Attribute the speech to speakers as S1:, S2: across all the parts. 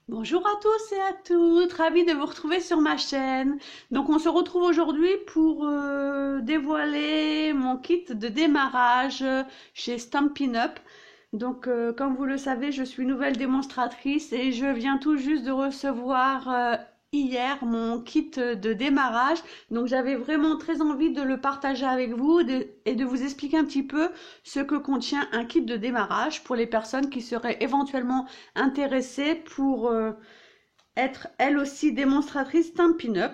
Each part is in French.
S1: Bonjour à tous et à toutes, ravie de vous retrouver sur ma chaîne. Donc on se retrouve aujourd'hui pour dévoiler mon kit de démarrage chez Stampin' Up. Donc comme vous le savez, je suis nouvelle démonstratrice et je viens tout juste de recevoir hier mon kit de démarrage. Donc j'avais vraiment très envie de le partager avec vous et de vous expliquer un petit peu ce que contient un kit de démarrage pour les personnes qui seraient éventuellement intéressées pour être elles aussi démonstratrices Stampin' Up.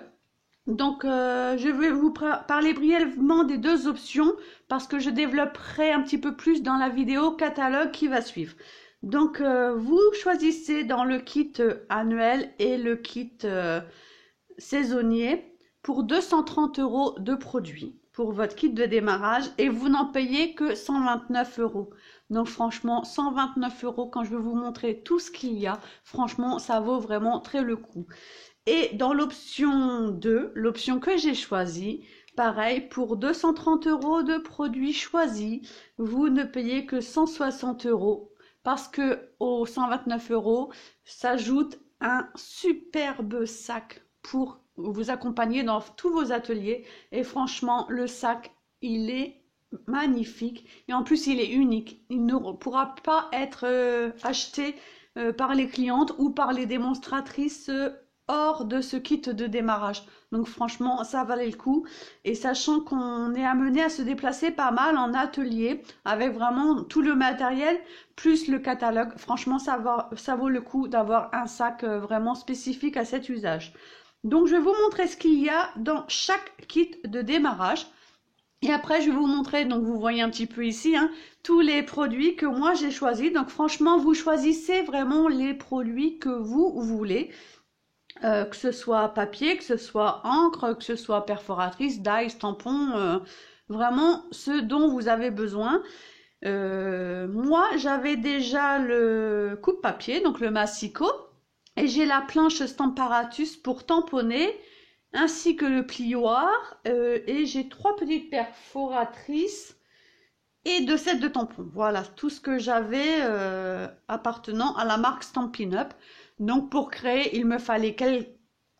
S1: Donc, je vais vous parler brièvement des deux options parce que je développerai un petit peu plus dans la vidéo catalogue qui va suivre. Donc, vous choisissez dans le kit annuel et le kit saisonnier pour 230 € de produits pour votre kit de démarrage et vous n'en payez que 129 €. Donc franchement, 129 € quand je vais vous montrer tout ce qu'il y a, franchement, ça vaut vraiment très le coup. Et dans l'option 2, l'option que j'ai choisie, pareil, pour 230 € de produits choisis, vous ne payez que 160 € parce que aux 129 € s'ajoute un superbe sac pour vous accompagner dans tous vos ateliers. Et franchement, le sac, il est magnifique et en plus il est unique. Il ne pourra pas être acheté par les clientes ou par les démonstratrices hors de ce kit de démarrage. Donc franchement, ça valait le coup. Et sachant qu'on est amené à se déplacer pas mal en atelier avec vraiment tout le matériel plus le catalogue, franchement, ça vaut le coup d'avoir un sac vraiment spécifique à cet usage. Donc, je vais vous montrer ce qu'il y a dans chaque kit de démarrage. Et après, je vais vous montrer, donc vous voyez un petit peu ici, hein, tous les produits que moi j'ai choisis. Donc franchement, vous choisissez vraiment les produits que vous voulez. Que ce soit papier, que ce soit encre, que ce soit perforatrice, dies, tampon, vraiment ce dont vous avez besoin. Moi, j'avais déjà le coupe-papier, donc le massicot, et j'ai la planche Stamparatus pour tamponner, ainsi que le plioir, et j'ai 3 petites perforatrices et 2 sets de tampons. Voilà tout ce que j'avais appartenant à la marque Stampin' Up. Donc pour créer, il me fallait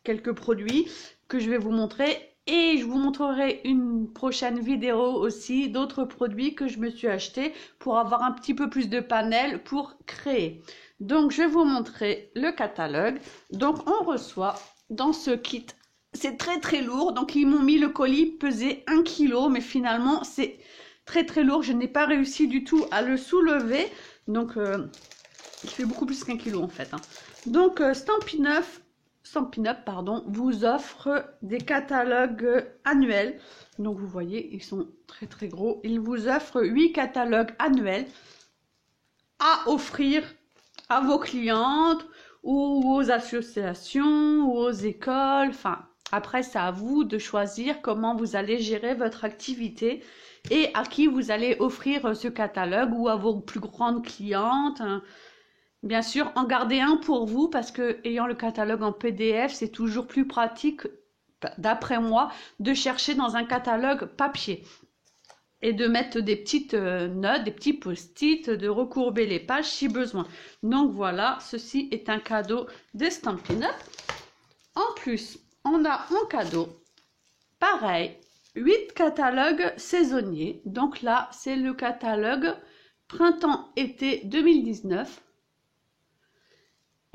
S1: quelques produits que je vais vous montrer. Et je vous montrerai une prochaine vidéo aussi d'autres produits que je me suis acheté pour avoir un petit peu plus de panel pour créer. Donc je vais vous montrer le catalogue. Donc on reçoit dans ce kit, c'est très lourd. Donc ils m'ont mis le colis pesait 1 kg, mais finalement c'est très lourd. Je n'ai pas réussi du tout à le soulever. Donc il fait beaucoup plus qu'1 kg en fait. Hein. Donc Stampin' Up, pardon, vous offre des catalogues annuels. Donc vous voyez, ils sont très gros. Il vous offre 8 catalogues annuels à offrir à vos clientes ou aux associations ou aux écoles. Enfin, après, c'est à vous de choisir comment vous allez gérer votre activité et à qui vous allez offrir ce catalogue ou à vos plus grandes clientes. Bien sûr, en gardez un pour vous parce que ayant le catalogue en PDF, c'est toujours plus pratique, d'après moi, de chercher dans un catalogue papier et de mettre des petites notes, des petits post-it, de recourber les pages si besoin. Donc voilà, ceci est un cadeau de Stampin' Up. En plus, on a en cadeau, pareil, 8 catalogues saisonniers. Donc là, c'est le catalogue printemps-été 2019.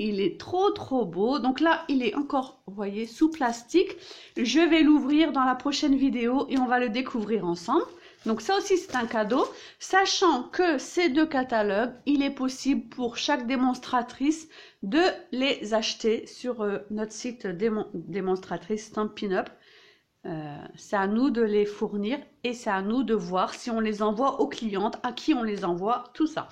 S1: Il est trop beau. Donc là, il est encore, vous voyez, sous plastique. Je vais l'ouvrir dans la prochaine vidéo et on va le découvrir ensemble. Donc ça aussi, c'est un cadeau. Sachant que ces deux catalogues, il est possible pour chaque démonstratrice de les acheter sur notre site démonstratrice Stampin' Up. C'est à nous de les fournir et c'est à nous de voir si on les envoie aux clientes, à qui on les envoie, tout ça.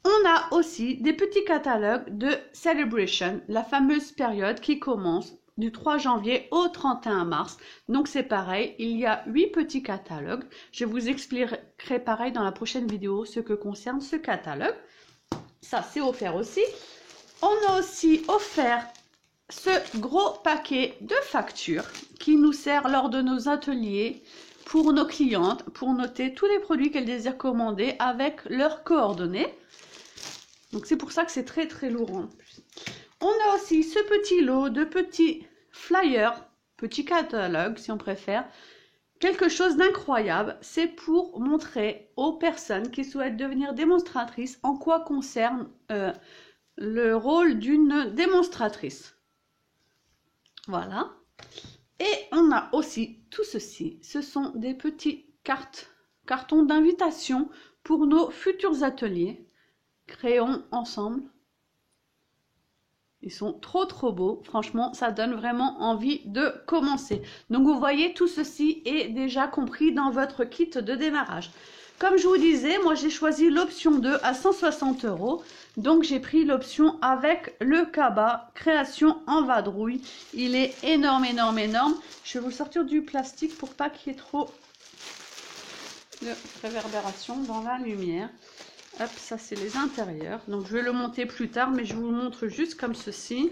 S1: On a aussi des petits catalogues de Celebration, la fameuse période qui commence du 3 janvier au 31 mars. Donc c'est pareil, il y a 8 petits catalogues. Je vous expliquerai pareil dans la prochaine vidéo ce que concerne ce catalogue. Ça, c'est offert aussi. On a aussi offert ce gros paquet de factures qui nous sert lors de nos ateliers pour nos clientes, pour noter tous les produits qu'elles désirent commander avec leurs coordonnées. Donc c'est pour ça que c'est très lourd en plus. On a aussi ce petit lot de petits flyers, petits catalogues si on préfère. Quelque chose d'incroyable, c'est pour montrer aux personnes qui souhaitent devenir démonstratrices en quoi concerne le rôle d'une démonstratrice. Voilà. Et on a aussi tout ceci. Ce sont des petits cartons d'invitation pour nos futurs ateliers. Créons ensemble. Ils sont trop beaux. Franchement, ça donne vraiment envie de commencer. Donc, vous voyez, tout ceci est déjà compris dans votre kit de démarrage. Comme je vous disais, moi, j'ai choisi l'option 2 à 160 €. Donc, j'ai pris l'option avec le cabas création en vadrouille. Il est énorme. Je vais vous sortir du plastique pour pas qu'il y ait trop de réverbération dans la lumière. Hop, ça c'est les intérieurs. Donc je vais le monter plus tard, mais je vous le montre juste comme ceci.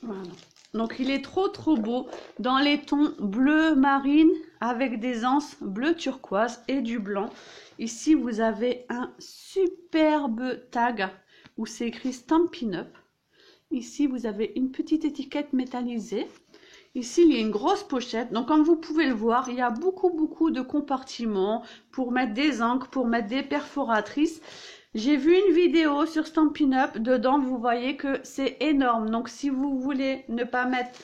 S1: Voilà. Donc il est trop beau dans les tons bleu marine avec des anses bleu turquoise et du blanc. Ici vous avez un superbe tag où c'est écrit Stampin' Up. Ici vous avez une petite étiquette métallisée. Ici, il y a une grosse pochette. Donc, comme vous pouvez le voir, il y a beaucoup de compartiments pour mettre des encres, pour mettre des perforatrices. J'ai vu une vidéo sur Stampin' Up. Dedans, vous voyez que c'est énorme. Donc, si vous voulez ne pas mettre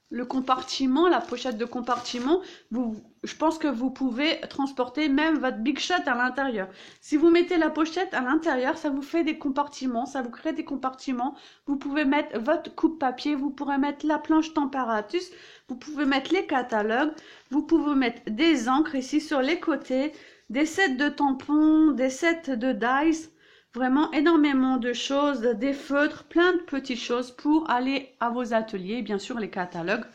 S1: le compartiment, la pochette de compartiment, je pense que vous pouvez transporter même votre Big Shot à l'intérieur. Si vous mettez la pochette à l'intérieur, ça vous fait des compartiments, ça vous crée des compartiments. Vous pouvez mettre votre coupe-papier, vous pourrez mettre la planche températus, vous pouvez mettre les catalogues, vous pouvez mettre des encres ici sur les côtés, des sets de tampons, des sets de dies. Vraiment énormément de choses, des feutres, plein de petites choses pour aller à vos ateliers, bien sûr les catalogues,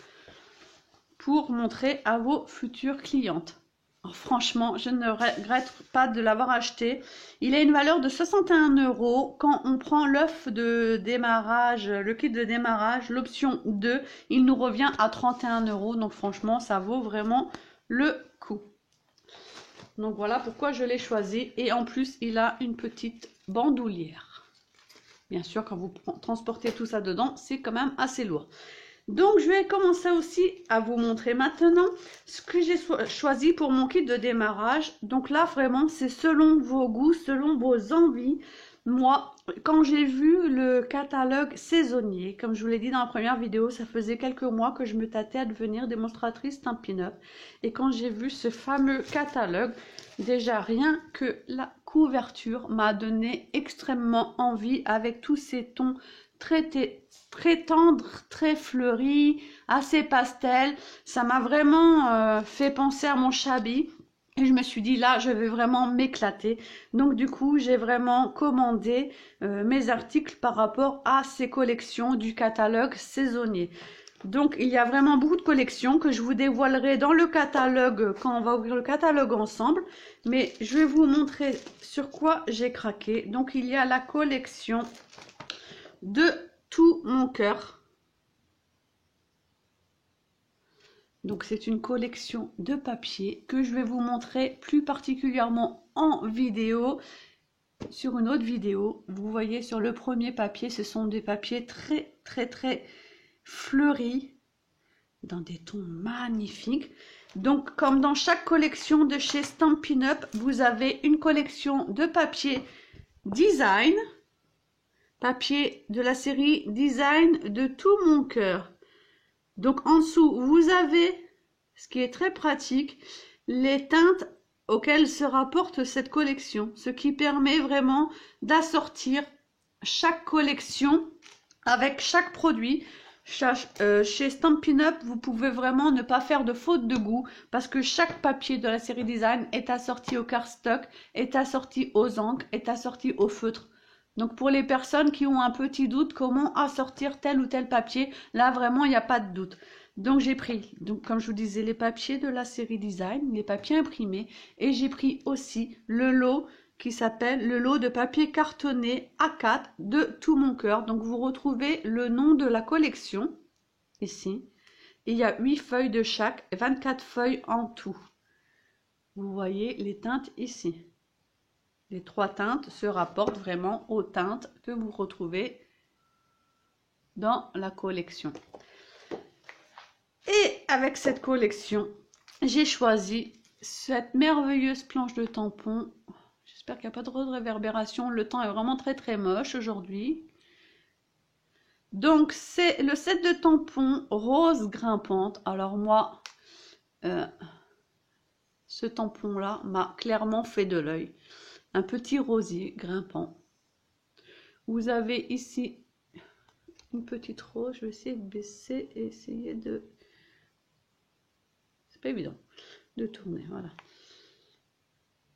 S1: pour montrer à vos futures clientes. Alors, franchement, je ne regrette pas de l'avoir acheté. Il a une valeur de 61 €. Quand on prend l'offre de démarrage, le kit de démarrage, l'option 2, il nous revient à 31 €. Donc franchement, ça vaut vraiment le coup. Donc voilà pourquoi je l'ai choisi. Et en plus, il a une petite bandoulière. Bien sûr, quand vous transportez tout ça dedans, c'est quand même assez lourd. Donc, je vais commencer aussi à vous montrer maintenant ce que j'ai choisi pour mon kit de démarrage. Donc là, vraiment, c'est selon vos goûts, selon vos envies. Moi, quand j'ai vu le catalogue saisonnier, comme je vous l'ai dit dans la première vidéo, ça faisait quelques mois que je me tâtais à devenir démonstratrice Stampin' Up. Et quand j'ai vu ce fameux catalogue, déjà rien que la couverture m'a donné extrêmement envie avec tous ces tons très tendres, très fleuris, assez pastel. Ça m'a vraiment fait penser à mon Shabby. Et je me suis dit, là, je vais vraiment m'éclater. Donc, du coup, j'ai vraiment commandé mes articles par rapport à ces collections du catalogue saisonnier. Donc, il y a vraiment beaucoup de collections que je vous dévoilerai dans le catalogue quand on va ouvrir le catalogue ensemble. Mais je vais vous montrer sur quoi j'ai craqué. Donc, il y a la collection de tout mon cœur. Donc c'est une collection de papier que je vais vous montrer plus particulièrement en vidéo, sur une autre vidéo. Vous voyez sur le premier papier, ce sont des papiers très fleuris, dans des tons magnifiques. Donc comme dans chaque collection de chez Stampin' Up, vous avez une collection de papier design, papier de la série design de tout mon cœur. Donc en dessous, vous avez, ce qui est très pratique, les teintes auxquelles se rapporte cette collection. Ce qui permet vraiment d'assortir chaque collection avec chaque produit. Chez Stampin' Up, vous pouvez vraiment ne pas faire de faute de goût parce que chaque papier de la série design est assorti au cardstock, est assorti aux encres, est assorti au feutre. Donc pour les personnes qui ont un petit doute comment assortir tel ou tel papier, là vraiment il n'y a pas de doute. Donc j'ai pris, donc comme je vous disais, les papiers de la série design, les papiers imprimés, et j'ai pris aussi le lot qui s'appelle le lot de papier cartonné A4 de tout mon cœur. Donc vous retrouvez le nom de la collection ici. Et il y a 8 feuilles de chaque, 24 feuilles en tout. Vous voyez les teintes ici. Les 3 teintes se rapportent vraiment aux teintes que vous retrouvez dans la collection. Et avec cette collection, j'ai choisi cette merveilleuse planche de tampons. J'espère qu'il n'y a pas trop de réverbération. Le temps est vraiment très moche aujourd'hui. Donc, c'est le set de tampons rose grimpante. Alors moi, ce tampon-là m'a clairement fait de l'œil. Un petit rosier grimpant. Vous avez ici une petite rose. Je vais essayer de baisser et essayer de... C'est pas évident de tourner, voilà.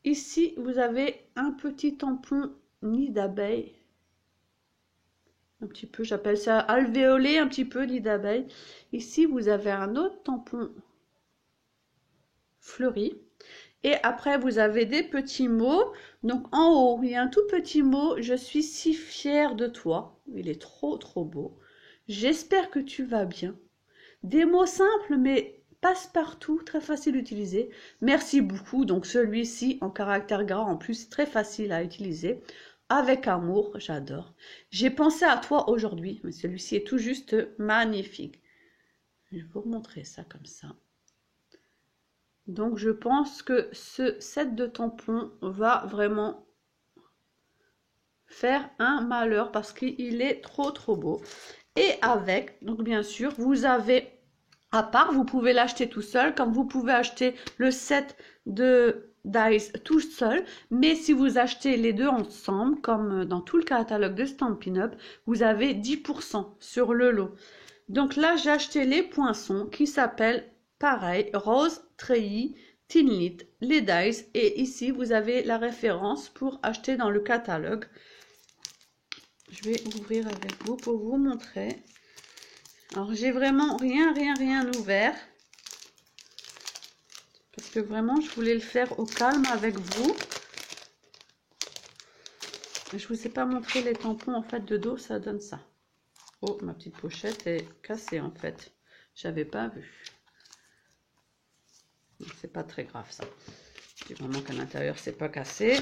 S1: Ici, vous avez un petit tampon nid d'abeille. Un petit peu, j'appelle ça alvéolé, un petit peu nid d'abeille. Ici, vous avez un autre tampon fleuri. Et après, vous avez des petits mots. Donc, en haut, il y a un tout petit mot. Je suis si fière de toi. Il est trop beau. J'espère que tu vas bien. Des mots simples, mais passe-partout, très facile à utiliser. Merci beaucoup. Donc, celui-ci, en caractère gras, en plus, très facile à utiliser. Avec amour, j'adore. J'ai pensé à toi aujourd'hui, mais celui-ci est tout juste magnifique. Je vais vous montrer ça comme ça. Donc, je pense que ce set de tampons va vraiment faire un malheur parce qu'il est trop beau. Et avec, donc bien sûr, vous avez, à part, vous pouvez l'acheter tout seul, comme vous pouvez acheter le set de Dies tout seul, mais si vous achetez les deux ensemble, comme dans tout le catalogue de Stampin' Up, vous avez 10% sur le lot. Donc là, j'ai acheté les poinçons qui s'appellent pareil, rose, treillis, tinlit, les dies, et ici vous avez la référence pour acheter dans le catalogue. Je vais ouvrir avec vous pour vous montrer. Alors j'ai vraiment rien ouvert. Parce que vraiment, je voulais le faire au calme avec vous. Je vous ai pas montré les tampons en fait de dos, ça donne ça. Oh, ma petite pochette est cassée en fait. J'avais pas vu. C'est pas très grave ça. Du moment qu'à l'intérieur c'est pas cassé.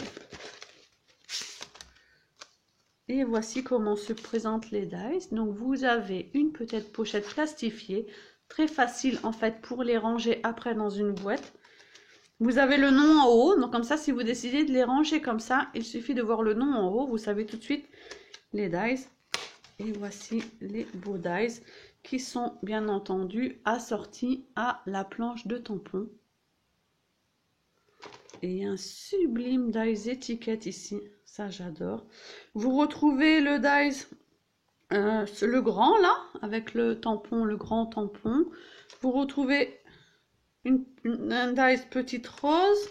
S1: Et voici comment se présentent les dies. Donc vous avez une petite pochette plastifiée, très facile en fait pour les ranger après dans une boîte. Vous avez le nom en haut, donc comme ça, si vous décidez de les ranger comme ça, il suffit de voir le nom en haut, vous savez tout de suite les dies. Et voici les beaux dies qui sont bien entendu assortis à la planche de tampons. Et un sublime dies étiquette ici, ça j'adore. Vous retrouvez le dies, le grand là, avec le tampon, le grand tampon. Vous retrouvez un dies petite rose.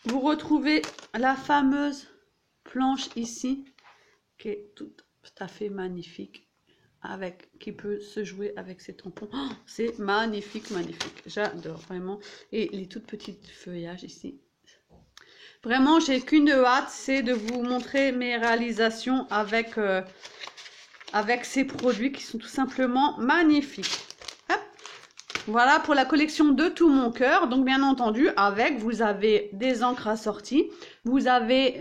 S1: Vous retrouvez la fameuse planche ici qui est tout à fait magnifique, avec qui peut se jouer avec ces tampons. Oh, c'est magnifique, j'adore vraiment. Et les toutes petites feuillages ici. Vraiment, j'ai qu'une hâte, c'est de vous montrer mes réalisations avec ces produits qui sont tout simplement magnifiques. Voilà pour la collection de tout mon cœur. Donc bien entendu, avec, vous avez des encres assorties, vous avez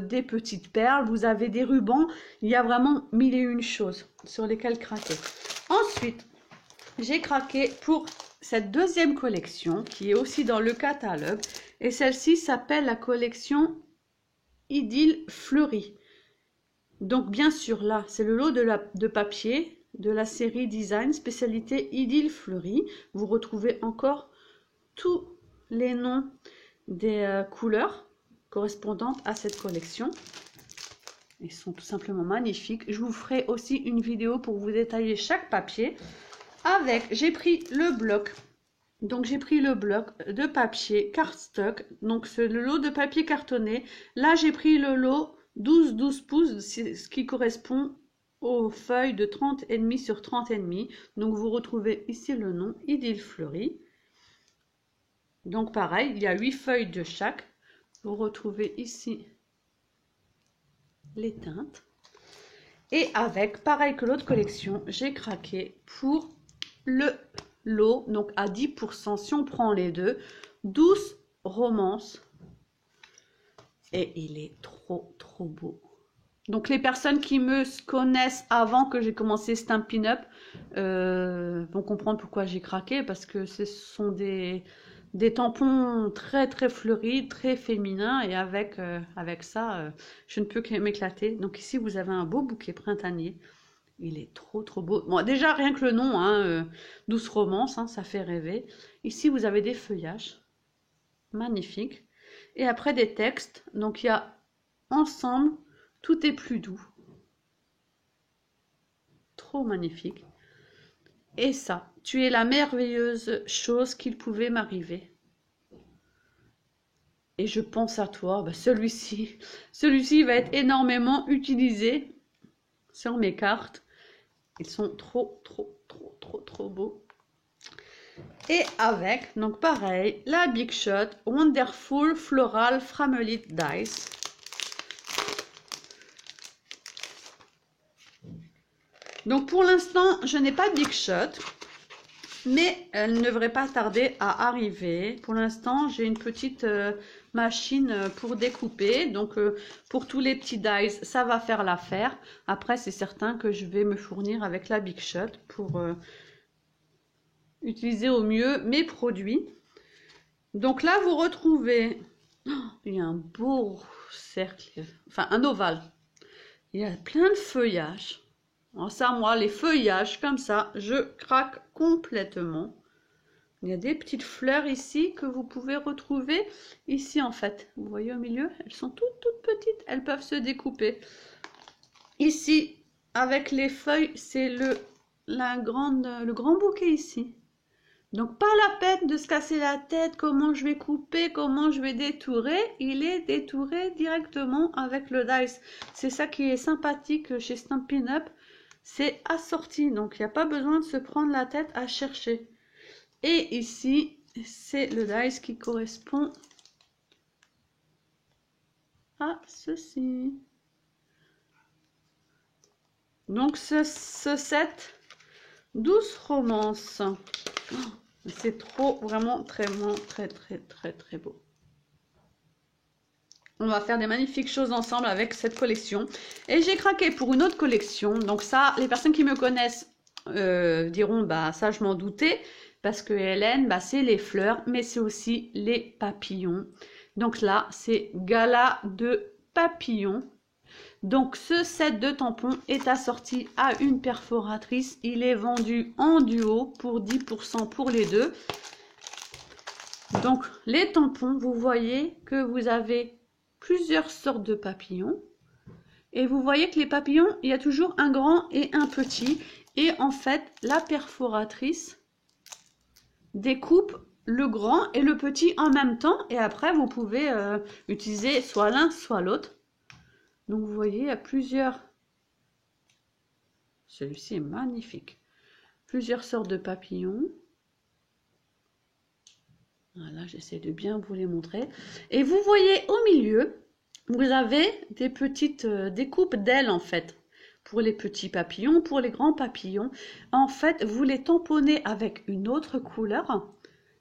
S1: des petites perles, vous avez des rubans. Il y a vraiment 1001 choses sur lesquelles craquer. Ensuite, j'ai craqué pour cette deuxième collection qui est aussi dans le catalogue. Et celle-ci s'appelle la collection Idylle Fleurie. Donc bien sûr, là, c'est le lot de papier de la série Design spécialité Idylle Fleurie. Vous retrouvez encore tous les noms des couleurs correspondantes à cette collection. Ils sont tout simplement magnifiques. Je vous ferai aussi une vidéo pour vous détailler chaque papier. J'ai pris le bloc. Donc j'ai pris le bloc de papier cardstock. Donc c'est le lot de papier cartonné. Là j'ai pris le lot 12 pouces, ce qui correspond aux feuilles de 30,5 sur 30,5. Donc vous retrouvez ici le nom Idylle Fleurie. Donc pareil, il y a 8 feuilles de chaque. Vous retrouvez ici les teintes. Et avec, pareil que l'autre collection, j'ai craqué pour le lot, donc à 10%, si on prend les deux, 12 romances. Et il est trop beau. Donc les personnes qui me connaissent avant que j'ai commencé Stampin' Up vont comprendre pourquoi j'ai craqué, parce que ce sont des tampons très fleuris, très féminins, et avec ça, je ne peux que m'éclater. Donc ici vous avez un beau bouquet printanier. Il est trop beau. Bon, déjà rien que le nom, hein, Douce Romance, hein, ça fait rêver. Ici vous avez des feuillages magnifiques. Et après des textes. Donc il y a ensemble, tout est plus doux. Trop magnifique. Et ça, tu es la merveilleuse chose qu'il pouvait m'arriver. Et je pense à toi. Bah, celui-ci va être énormément utilisé sur mes cartes. Ils sont trop beaux. Et avec, donc pareil, la Big Shot Wonderful Floral Framelite Dice. Donc pour l'instant, je n'ai pas de Big Shot, mais elle ne devrait pas tarder à arriver. Pour l'instant, j'ai une petite machine pour découper. Donc pour tous les petits dice, ça va faire l'affaire. Après, c'est certain que je vais me fournir avec la Big Shot pour utiliser au mieux mes produits. Donc là, vous retrouvez, il y a un beau cercle, enfin un ovale. Il y a plein de feuillages. Alors ça, moi, les feuillages comme ça, je craque complètement. Il y a des petites fleurs ici que vous pouvez retrouver ici en fait. Vous voyez au milieu, elles sont toutes petites. Elles peuvent se découper. Ici, avec les feuilles, c'est le grand bouquet ici. Donc pas la peine de se casser la tête, comment je vais couper, comment je vais détourer. Il est détouré directement avec le dice. C'est ça qui est sympathique chez Stampin' Up. C'est assorti, donc il n'y a pas besoin de se prendre la tête à chercher. Et ici, c'est le dice qui correspond à ceci. Donc ce set Douce Romance. Oh, c'est vraiment très beau. On va faire des magnifiques choses ensemble avec cette collection. Et j'ai craqué pour une autre collection. Donc ça, les personnes qui me connaissent diront, bah ça je m'en doutais. Parce que Hélène, bah, c'est les fleurs, mais c'est aussi les papillons. Donc là, c'est Gala de papillons. Donc ce set de tampons est assorti à une perforatrice. Il est vendu en duo pour 10% pour les deux. Donc les tampons, vous voyez que vous avez plusieurs sortes de papillons. Et vous voyez que les papillons, il y a toujours un grand et un petit. Et en fait, la perforatrice découpe le grand et le petit en même temps. Et après, vous pouvez utiliser soit l'un, soit l'autre. Donc vous voyez, il y a plusieurs. Celui-ci est magnifique. Plusieurs sortes de papillons. Voilà, j'essaie de bien vous les montrer. Et vous voyez au milieu, vous avez des petites découpes d'ailes en fait. Pour les petits papillons, pour les grands papillons. En fait, vous les tamponnez avec une autre couleur.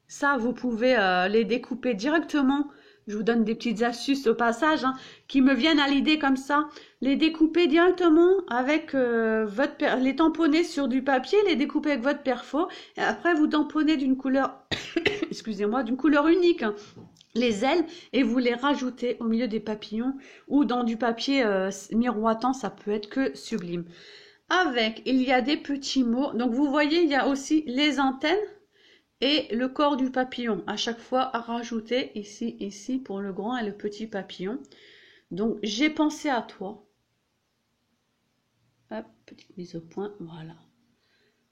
S1: Ça, vous pouvez les découper directement. Je vous donne des petites astuces au passage hein, qui me viennent à l'idée comme ça. Les découper directement avec les tamponner sur du papier, les découper avec votre perfo. Et après, vous tamponnez d'une couleur, excusez-moi, d'une couleur unique. Hein, les ailes et vous les rajoutez au milieu des papillons ou dans du papier miroitant, ça peut être que sublime. Avec, il y a des petits mots. Donc, vous voyez, il y a aussi les antennes. Et le corps du papillon, à chaque fois à rajouter ici pour le grand et le petit papillon. Donc j'ai pensé à toi. Hop, petite mise au point, voilà.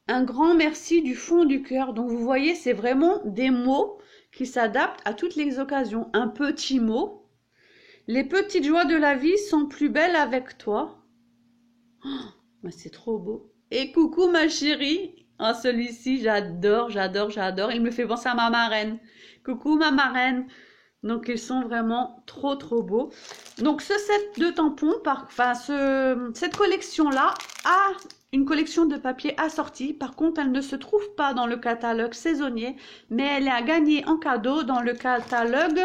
S1: Un grand merci du fond du cœur. Donc vous voyez, c'est vraiment des mots qui s'adaptent à toutes les occasions. Un petit mot. Les petites joies de la vie sont plus belles avec toi. Oh, bah c'est trop beau. Et coucou ma chérie. Ah, celui-ci, j'adore. Il me fait penser à ma marraine. Coucou ma marraine. Donc, ils sont vraiment trop beaux. Donc, ce set de tampons, cette collection-là a une collection de papier assortie. Par contre, elle ne se trouve pas dans le catalogue saisonnier, mais elle est à gagner en cadeau dans le catalogue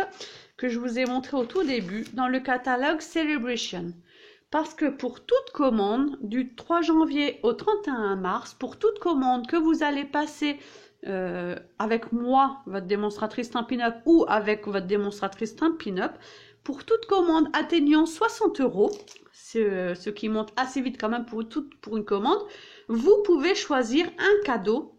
S1: que je vous ai montré au tout début dans le catalogue Celebration. Parce que pour toute commande du 3 janvier au 31 mars, pour toute commande que vous allez passer avec moi, votre démonstratrice Stampin' Up, ou avec votre démonstratrice Stampin' Up, pour toute commande atteignant 60 €, ce qui monte assez vite quand même pour une commande, vous pouvez choisir un cadeau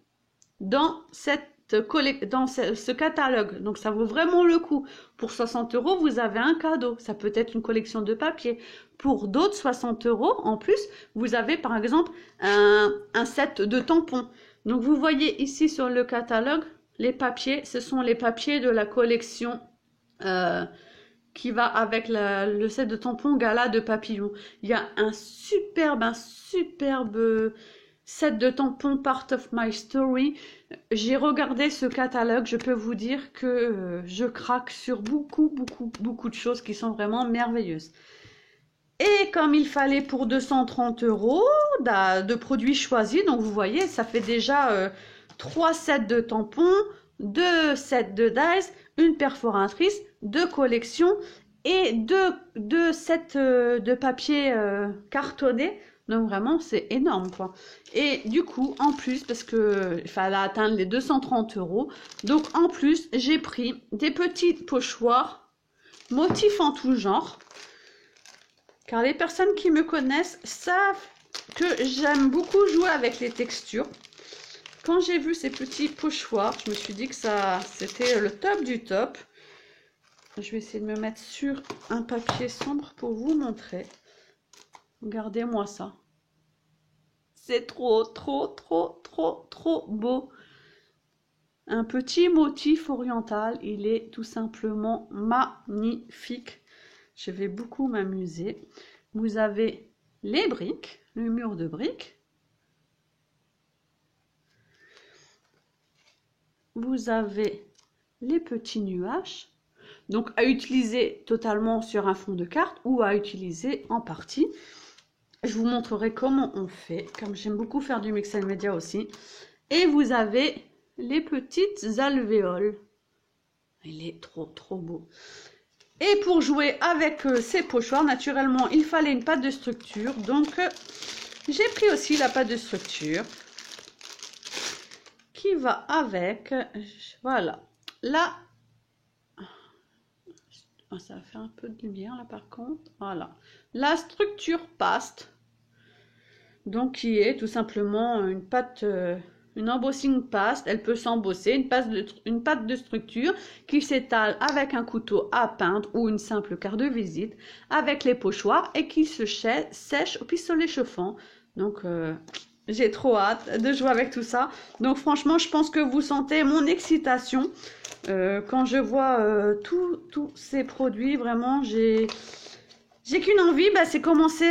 S1: dans ce catalogue. Donc ça vaut vraiment le coup. Pour 60 €, vous avez un cadeau. Ça peut être une collection de papier. Pour d'autres 60 € en plus, vous avez par exemple un set de tampons. Donc vous voyez ici sur le catalogue, les papiers, ce sont les papiers de la collection qui va avec le set de tampons Gala de Papillon. Il y a un superbe set de tampons Part of My Story. J'ai regardé ce catalogue, je peux vous dire que je craque sur beaucoup de choses qui sont vraiment merveilleuses. Et comme il fallait pour 230 € de produits choisis, donc vous voyez, ça fait déjà 3 sets de tampons, 2 sets de dies, une perforatrice, 2 collections et 2 sets de papier cartonné. Donc vraiment, c'est énorme, quoi. Et du coup, en plus, parce que il fallait atteindre les 230 €, donc en plus, j'ai pris des petits pochoirs, motifs en tout genre. Car les personnes qui me connaissent savent que j'aime beaucoup jouer avec les textures. Quand j'ai vu ces petits pochoirs, je me suis dit que c'était le top du top. Je vais essayer de me mettre sur un papier sombre pour vous montrer. Regardez-moi ça. C'est trop beau. Un petit motif oriental, il est tout simplement magnifique. Je vais beaucoup m'amuser. Vous avez les briques, le mur de briques. Vous avez les petits nuages. Donc à utiliser totalement sur un fond de carte ou à utiliser en partie. Je vous montrerai comment on fait, comme j'aime beaucoup faire du mix and media aussi. Et vous avez les petites alvéoles. Il est trop beau. Et pour jouer avec ces pochoirs, naturellement, il fallait une pâte de structure. Donc, j'ai pris aussi la pâte de structure qui va avec. Voilà. Là, ça va faire un peu de lumière là par contre. Voilà. La structure paste. Donc, qui est tout simplement une pâte... une embossing paste, elle peut s'embosser, une pâte de structure qui s'étale avec un couteau à peindre ou une simple carte de visite avec les pochoirs et qui se sèche au pistolet chauffant. Donc j'ai trop hâte de jouer avec tout ça. Donc franchement, je pense que vous sentez mon excitation quand je vois tous ces produits. Vraiment, j'ai qu'une envie, c'est commencer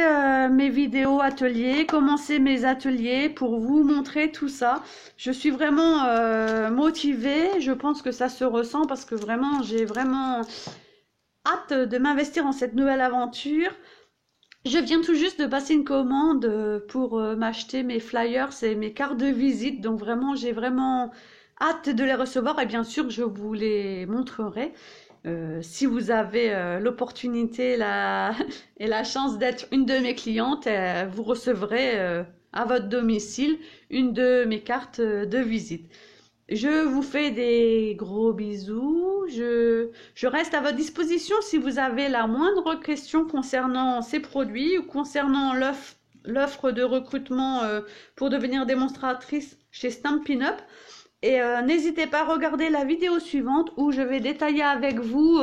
S1: mes vidéos ateliers, commencer mes ateliers pour vous montrer tout ça. Je suis vraiment motivée, je pense que ça se ressent parce que vraiment, j'ai vraiment hâte de m'investir en cette nouvelle aventure. Je viens tout juste de passer une commande pour m'acheter mes flyers et mes cartes de visite, donc vraiment, j'ai vraiment hâte de les recevoir et bien sûr, je vous les montrerai. Si vous avez l'opportunité et la chance d'être une de mes clientes, vous recevrez à votre domicile une de mes cartes de visite. Je vous fais des gros bisous. Je reste à votre disposition si vous avez la moindre question concernant ces produits ou concernant l'offre de recrutement pour devenir démonstratrice chez Stampin' Up. Et n'hésitez pas à regarder la vidéo suivante où je vais détailler avec vous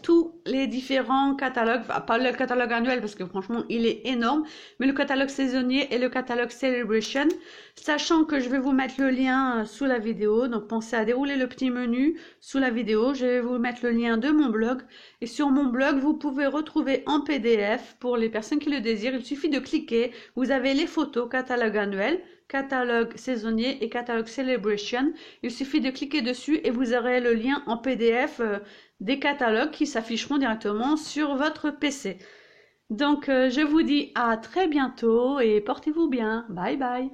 S1: tous les différents catalogues, enfin, pas le catalogue annuel parce que franchement il est énorme, mais le catalogue saisonnier et le catalogue Celebration, sachant que je vais vous mettre le lien sous la vidéo, donc pensez à dérouler le petit menu sous la vidéo, je vais vous mettre le lien de mon blog, et sur mon blog vous pouvez retrouver en PDF pour les personnes qui le désirent, il suffit de cliquer, vous avez les photos catalogue annuel, catalogue saisonnier et catalogue Celebration, il suffit de cliquer dessus et vous aurez le lien en PDF des catalogues qui s'afficheront directement sur votre PC. Donc je vous dis à très bientôt et portez-vous bien. Bye bye.